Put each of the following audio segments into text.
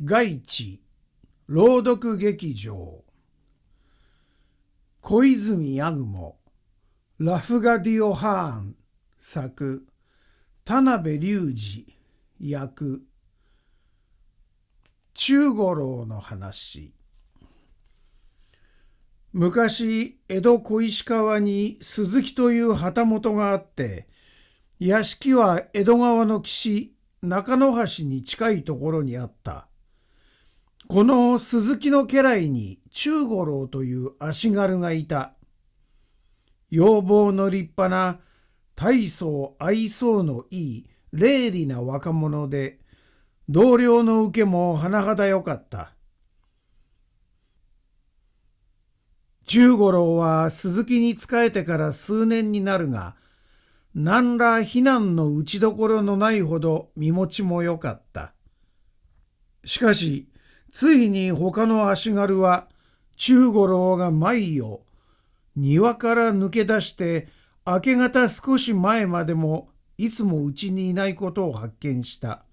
外地朗読劇場小泉八雲ラフガディオ・ハーン作田辺隆二役中五郎の話。昔江戸小石川に鈴木という旗本があって、屋敷は江戸川の岸中野橋に近いところにあった。この鈴木の家来に中五郎という足軽がいた。容貌の立派な大層愛想のいい伶俐な若者で、同僚の受けも甚だよかった。中五郎は鈴木に仕えてから数年になるが、何ら非難の打ちどころのないほど身持ちもよかった。しかし、ついに他の足軽は、中五郎が毎夜、庭から抜け出して、明け方少し前までもいつもうちにいないことを発見した。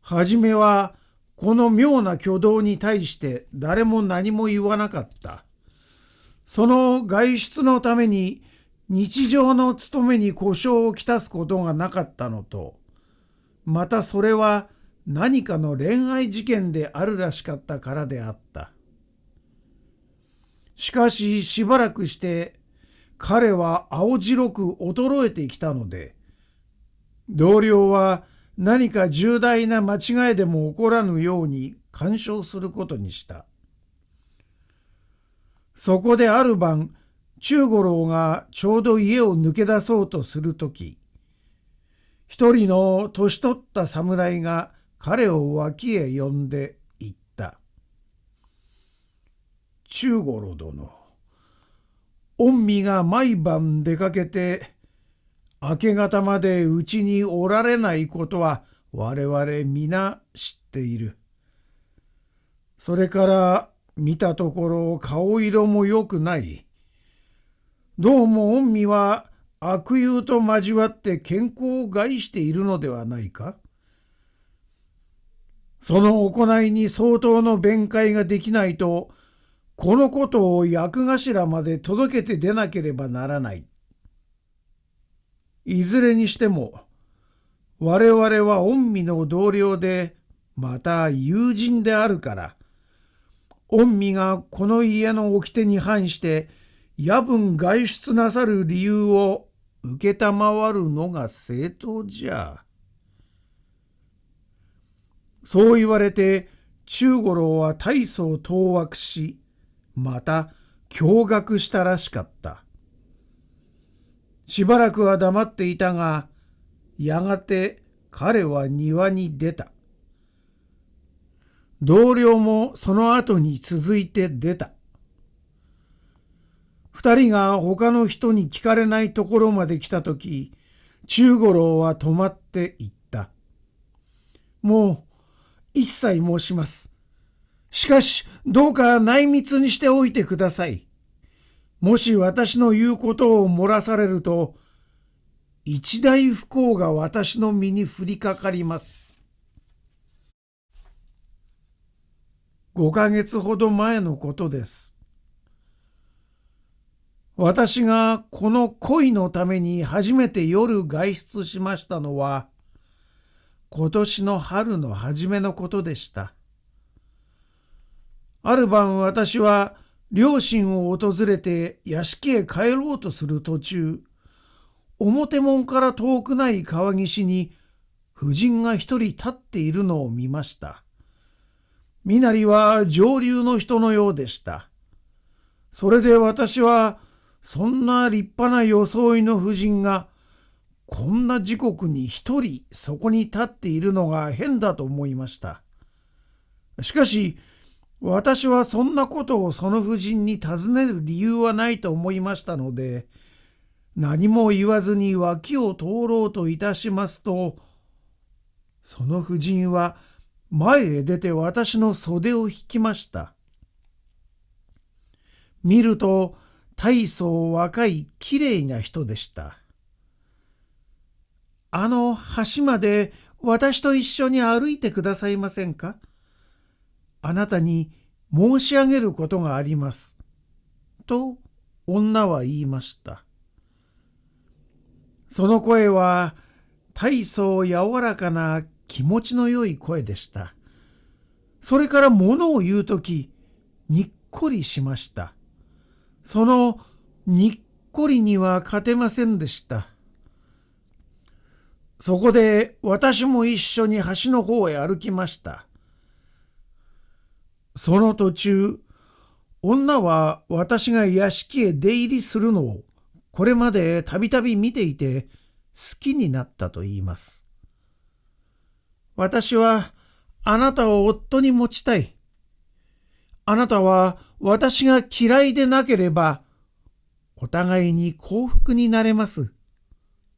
はじめは、この妙な挙動に対して誰も何も言わなかった。その外出のために日常の務めに故障をきたすことがなかったのと、またそれは何かの恋愛事件であるらしかったからであった。しかししばらくして彼は青白く衰えてきたので、同僚は何か重大な間違いでも起こらぬように干渉することにした。そこである晩、中五郎がちょうど家を抜け出そうとするとき、一人の年取った侍が彼を脇へ呼んで言った。中五郎殿、御身が毎晩出かけて、明け方までうちにおられないことは我々皆知っている。それから見たところ顔色も良くない。どうも御身は悪友と交わって健康を害しているのではないか。その行いに相当の弁解ができないと、このことを役頭まで届けて出なければならない。いずれにしても、我々は御身の同僚で、また友人であるから、御身がこの家の掟に反して夜分外出なさる理由を承るのが正当じゃ。そう言われて中五郎は大層当惑し、また驚愕したらしかった。しばらくは黙っていたが、やがて彼は庭に出た。同僚もその後に続いて出た。二人が他の人に聞かれないところまで来たとき、中五郎は止まって言った。もう一切申します。しかしどうか内密にしておいてください。もし私の言うことを漏らされると、一大不幸が私の身に降りかかります。5ヶ月ほど前のことです。私がこの恋のために初めて夜外出しましたのは、今年の春の初めのことでした。ある晩、私は両親を訪れて屋敷へ帰ろうとする途中、表門から遠くない川岸に婦人が一人立っているのを見ました。身なりは上流の人のようでした。それで私は、そんな立派な装いの婦人が、こんな時刻に一人そこに立っているのが変だと思いました。しかし、私はそんなことをその婦人に尋ねる理由はないと思いましたので、何も言わずに脇を通ろうといたしますと、その婦人は前へ出て私の袖を引きました。見ると大層若いきれいな人でした。あの橋まで私と一緒に歩いてくださいませんか。あなたに申し上げることがあります。と女は言いました。その声は大層柔らかな気持ちの良い声でした。それから物を言うとき、にっこりしました。そのにっこりには勝てませんでした。そこで私も一緒に橋の方へ歩きました。その途中、女は私が屋敷へ出入りするのをこれまでたびたび見ていて好きになったと言います。私はあなたを夫に持ちたい。あなたは私が嫌いでなければお互いに幸福になれます。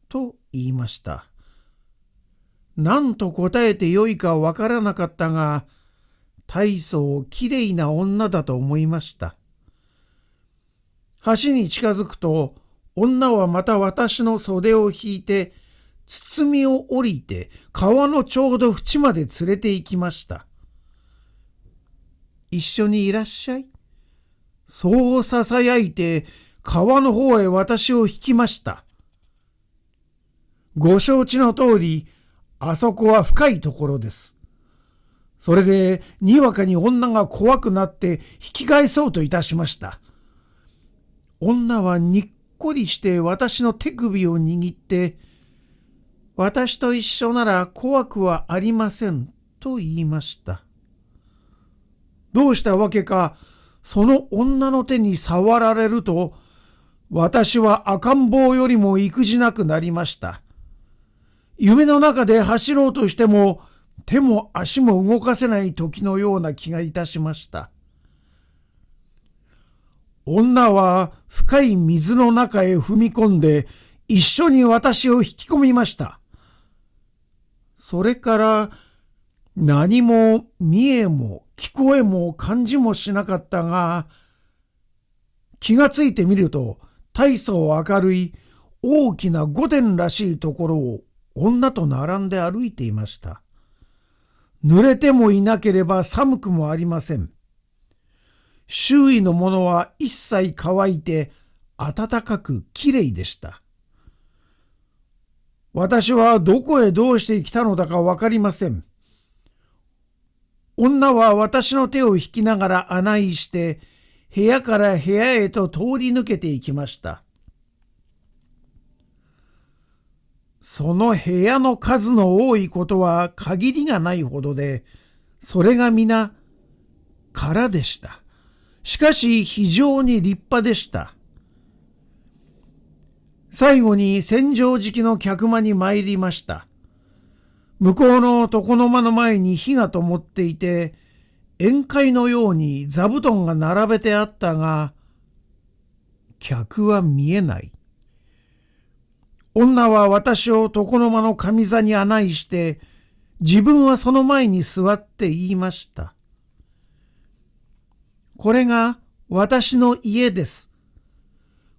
と言いました。何と答えてよいかわからなかったが、大層きれいな女だと思いました。橋に近づくと、女はまた私の袖を引いて、包みを降りて川のちょうど縁まで連れて行きました。一緒にいらっしゃい。そうささやいて川の方へ私を引きました。ご承知の通り、あそこは深いところです。それでにわかに女が怖くなって引き返そうといたしました。女はにっこりして私の手首を握って、私と一緒なら怖くはありませんと言いました。どうしたわけか、その女の手に触られると、私は赤ん坊よりも育児なくなりました。夢の中で走ろうとしても、手も足も動かせない時のような気がいたしました。女は深い水の中へ踏み込んで、一緒に私を引き込みました。それから何も見えも聞こえも感じもしなかったが、気がついてみると大層明るい大きな御殿らしいところを女と並んで歩いていました。濡れてもいなければ寒くもありません。周囲のものは一切乾いて暖かくきれいでした。私はどこへどうして来たのだかわかりません。女は私の手を引きながら案内して部屋から部屋へと通り抜けていきました。その部屋の数の多いことは限りがないほどで、それが皆空でした。しかし非常に立派でした。最後に千畳敷の客間に参りました。向こうの床の間の前に火が灯っていて、宴会のように座布団が並べてあったが、客は見えない。女は私を床の間の上座に案内して、自分はその前に座って言いました。これが私の家です。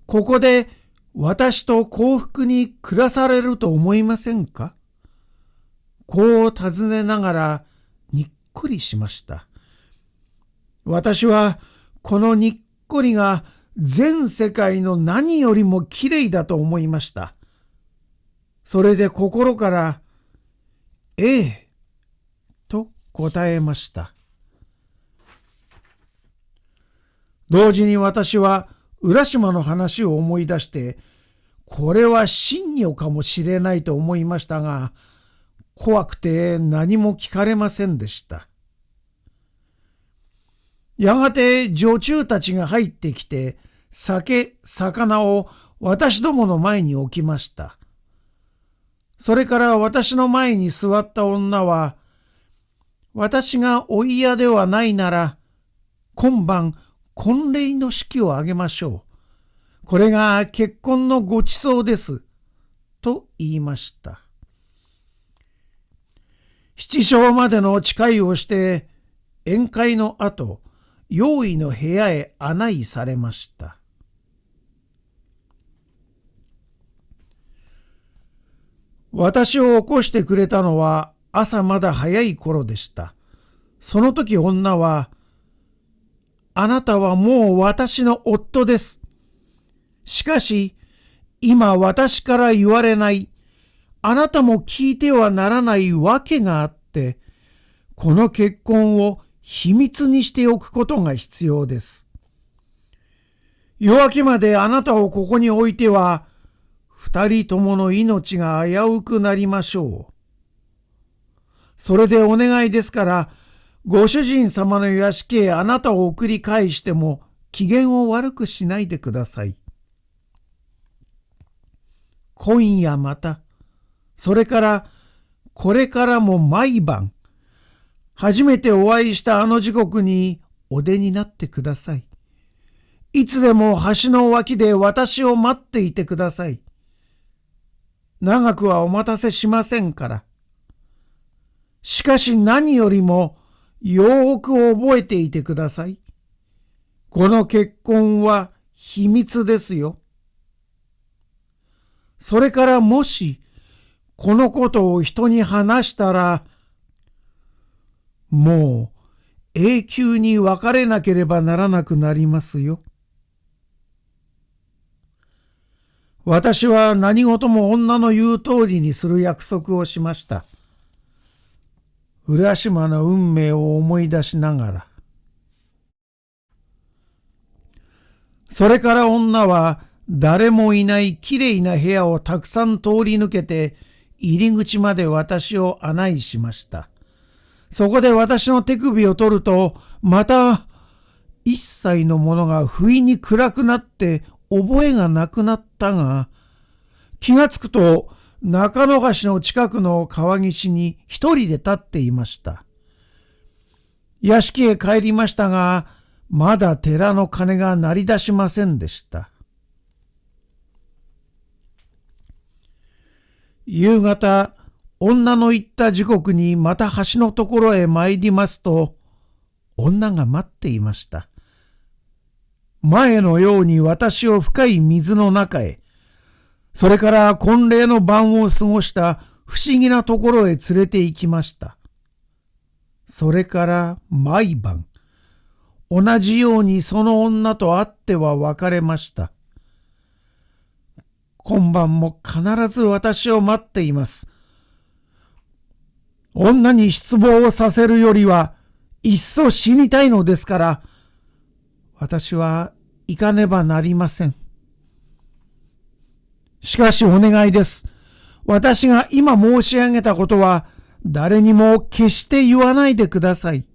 ここで私と幸福に暮らされると思いませんか？こう尋ねながらにっこりしました。私はこのにっこりが全世界の何よりもきれいだと思いました。それで心から、ええ、と答えました。同時に私は浦島の話を思い出して、これは真女かもしれないと思いましたが、怖くて何も聞かれませんでした。やがて女中たちが入ってきて、酒、魚を私どもの前に置きました。それから私の前に座った女は、私がお嫌ではないなら、今晩婚礼の式を挙げましょう。これが結婚のごちそうです。と言いました。七正までの誓いをして、宴会の後、用意の部屋へ案内されました。私を起こしてくれたのは朝まだ早い頃でした。その時女は、あなたはもう私の夫です。しかし、今私から言われない、あなたも聞いてはならないわけがあって、この結婚を秘密にしておくことが必要です。夜明けまであなたをここに置いては、二人ともの命が危うくなりましょう。それでお願いですから、ご主人様の屋敷へあなたを送り返しても機嫌を悪くしないでください。今夜また、それからこれからも毎晩、初めてお会いしたあの時刻にお出になってください。いつでも橋の脇で私を待っていてください。長くはお待たせしませんから。しかし何よりもよーく覚えていてください。この結婚は秘密ですよ。それからもしこのことを人に話したら、もう永久に別れなければならなくなりますよ。私は何事も女の言う通りにする約束をしました。浦島の運命を思い出しながら。それから女は誰もいないきれいな部屋をたくさん通り抜けて入り口まで私を案内しました。そこで私の手首を取ると、また一切のものが不意に暗くなって覚えがなくなったが、気がつくと中野橋の近くの川岸に一人で立っていました。屋敷へ帰りましたが、まだ寺の鐘が鳴り出しませんでした。夕方、女の言った時刻にまた橋のところへ参りますと、女が待っていました。前のように私を深い水の中へ、それから婚礼の晩を過ごした不思議なところへ連れて行きました。それから毎晩、同じようにその女と会っては別れました。今晩も必ず私を待っています。女に失望をさせるよりはいっそ死にたいのですから、私は行かねばなりません。しかしお願いです。私が今申し上げたことは誰にも決して言わないでください。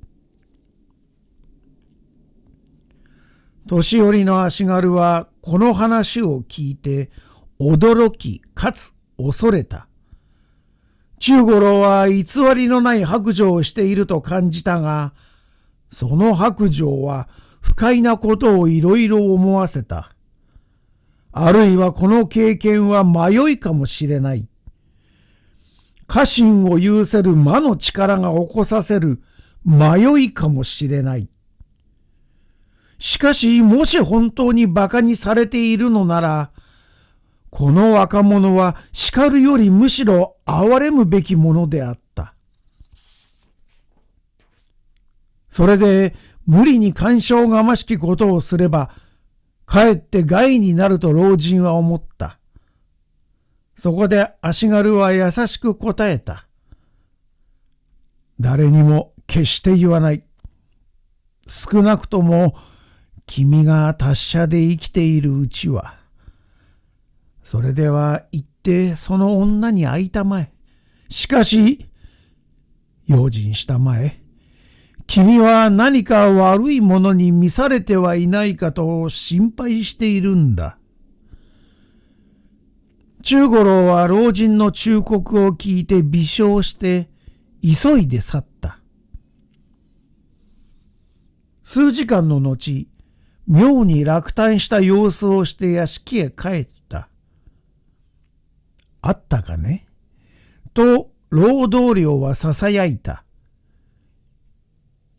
年寄りの足軽はこの話を聞いて驚きかつ恐れた。中五郎は偽りのない白状をしていると感じたが、その白状は不快なことをいろいろ思わせた。あるいはこの経験は迷いかもしれない。家臣を有せる魔の力が起こさせる迷いかもしれない。しかし、もし本当に馬鹿にされているのなら、この若者は叱るよりむしろ憐れむべきものであった。それで無理に干渉がましきことをすれば、かえって害になると老人は思った。そこで足軽は優しく答えた。誰にも決して言わない。少なくとも君が達者で生きているうちは。それでは行ってその女に会いたまえ。しかし、用心したまえ。君は何か悪いものに見されてはいないかと心配しているんだ。中五郎は老人の忠告を聞いて微笑して急いで去った。数時間の後、妙に落胆した様子をして屋敷へ帰った。あったかねと労働寮はささやいた。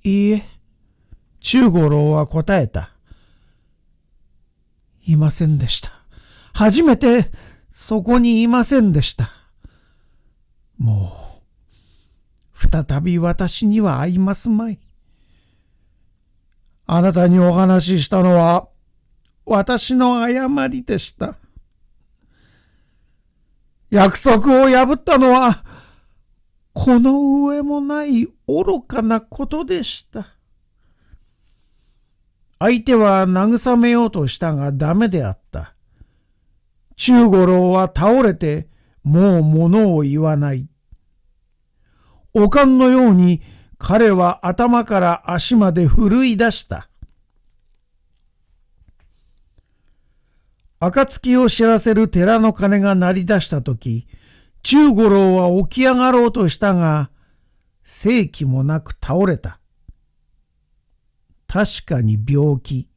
いいえ、中五郎は答えた。いませんでした。初めてそこにいませんでした。もう、再び私には会いますまい。あなたにお話ししたのは私の誤りでした。約束を破ったのはこの上もない愚かなことでした。相手は慰めようとしたがダメであった。中五郎は倒れてもう物を言わない。おかんのように彼は頭から足まで奮い出した。暁を知らせる寺の鐘が鳴り出したとき、中五郎は起き上がろうとしたが、生気もなく倒れた。確かに病気、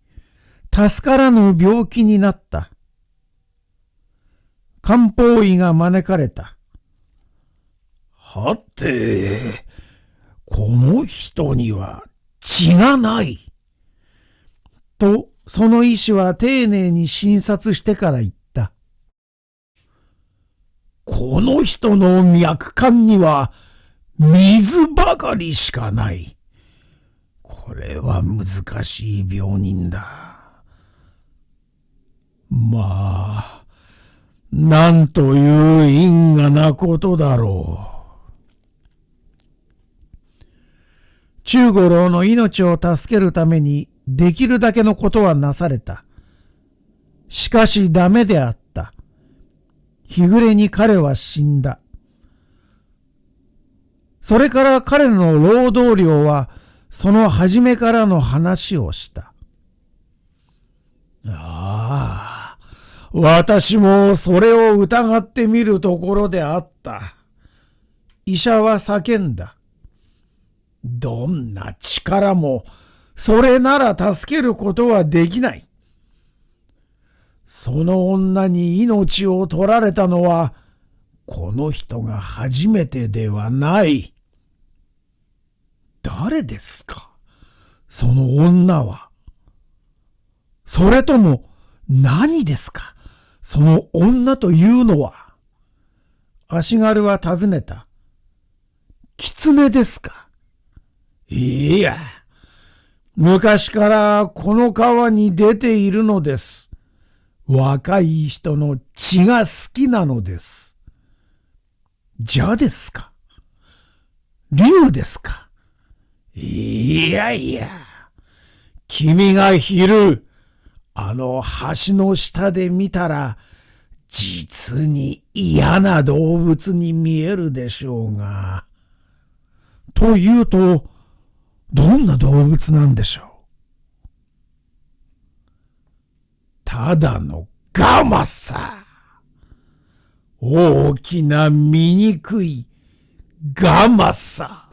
助からぬ病気になった。漢方医が招かれた。はて、この人には血がない。と、その医師は丁寧に診察してから言った。この人の脈管には水ばかりしかない。これは難しい病人だ。まあ、なんという因果なことだろう。中五郎の命を助けるためにできるだけのことはなされた。しかしダメであった。日暮れに彼は死んだ。それから彼の労働寮はその初めからの話をした。ああ、私もそれを疑ってみるところであった。医者は叫んだ。どんな力もそれなら助けることはできない。その女に命を取られたのはこの人が初めてではない。誰ですか、その女は。それとも何ですか、その女というのは。足軽は尋ねた。狐ですか。いや、昔からこの川に出ているのです。若い人の血が好きなのです。蛇ですか、竜ですか。いやいや、君が昼、あの橋の下で見たら、実に嫌な動物に見えるでしょうが。というと、どんな動物なんでしょう。ただのガマさ。大きな醜いガマさ。